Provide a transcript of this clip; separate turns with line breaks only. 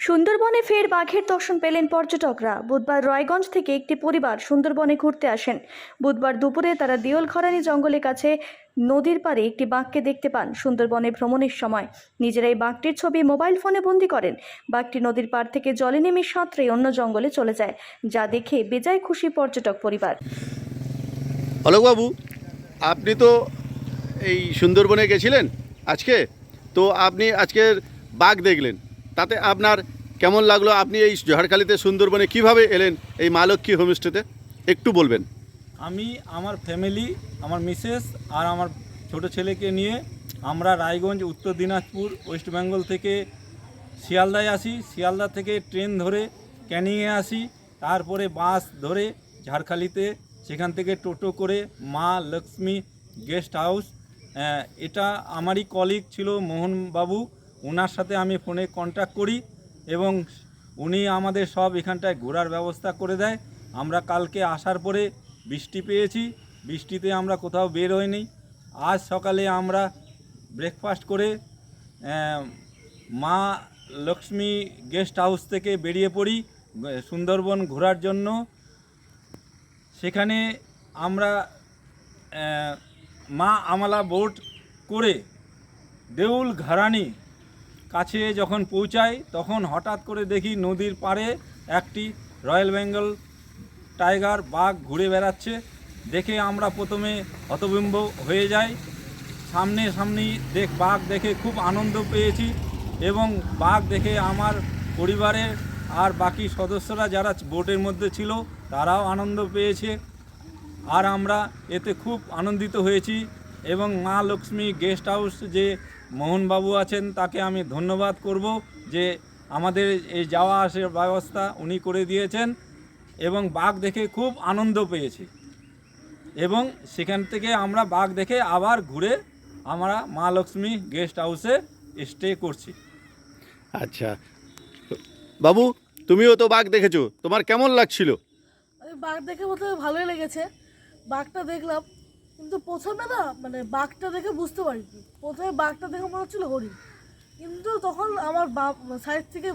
সুন্দরবনে ফের বাঘের দর্শন পেলেন পর্যটকরা। বুধবার রায়গঞ্জ থেকে একটি পরিবার সুন্দরবনে ঘুরতে আসেন। বুধবার দুপুরে তারা দিওলঘরানি জঙ্গলের কাছে নদীর পাড়ে একটি বাঘকে দেখতে পান। সুন্দরবনে ভ্রমণের সময় নিজেরাই বাঘটির ছবি মোবাইল ফোনে বন্দী করেন। বাঘটি নদীর পাড় থেকে জলে নেমে সাঁতরে অন্য জঙ্গলে চলে যায়, যা দেখে বেজায় খুশি পর্যটক পরিবার।
অলোকবাবু, আপনি তো এই সুন্দরবনে গেছিলেন আজকে, তো আপনি আজকের বাঘ দেখলেন, তাতে আপনার কেমন লাগলো? আপনি এই ঝড়খালিতে সুন্দরবনে কিভাবে এলেন এই মা লক্ষ্মী হোমস্টেতে, একটু বলবেন?
আমি আমার ফ্যামিলি, আমার মিসেস আর আমার ছোট ছেলেকে নিয়ে আমরা রায়গঞ্জ, উত্তর দিনাজপুর, ওয়েস্ট বেঙ্গল থেকে শিয়ালদায় আসি। শিয়ালদা থেকে ট্রেন ধরে ক্যানিংয়ে আসি, তারপরে বাস ধরে ঝাড়খালিতে, সেখান থেকে টোটো করে মা লক্ষ্মী গেস্ট হাউস। এটা আমারই কলিগ ছিল মোহনবাবু, ওনার সাথে আমি ফোনে কন্ট্যাক্ট করি এবং উনি আমাদের সব এখানটায় ঘোরার ব্যবস্থা করে দেয়। আমরা কালকে আসার পরে বৃষ্টি পেয়েছি, বৃষ্টিতে আমরা কোথাও বের হইনি। আজ সকালে আমরা ব্রেকফাস্ট করে মা লক্ষ্মী গেস্ট হাউস থেকে বেরিয়ে পড়ি সুন্দরবন ঘোরার জন্য। সেখানে আমরা মা আমলা বোট করে দেউলঘরানি কাছে যখন পৌঁছাই, তখন হঠাৎ করে দেখি নদীর পাড়ে একটি রয়্যাল বেঙ্গল টাইগার বাঘ ঘুরে বেড়াচ্ছে। দেখে আমরা প্রথমে হতভম্ব হয়ে যাই। সামনাসামনি বাঘ দেখে খুব আনন্দ পেয়েছি এবং বাঘ দেখে আমার পরিবারের আর বাকি সদস্যরা যারা বোটের মধ্যে ছিল তারাও আনন্দ পেয়েছে, আর আমরা এতে খুব আনন্দিত হয়েছি। এবং মা লক্ষ্মী গেস্ট হাউস যে মোহনবাবু আছেন, তাকে আমি ধন্যবাদ করব যে আমাদের এই যাওয়া আসার ব্যবস্থা উনি করে দিয়েছেন এবং বাঘ দেখে খুব আনন্দ পেয়েছি। এবং সেখান থেকে আমরা বাঘ দেখে আবার ঘুরে আমরা মা লক্ষ্মী গেস্ট হাউসে স্টে করছি।
আচ্ছা বাবু, তুমিও তো বাঘ দেখেছো, তোমার কেমন লাগছিল?
বাঘ দেখে প্রথমে ভালোই লেগেছে। বাঘটা দেখলাম, কিন্তু প্রথমে না বাঘটা দেখে বুঝতে পারিনি। প্রথমে বাঘটা দেখে মনে হচ্ছিল হরিণ, কিন্তু তখন আমার সাইড থেকে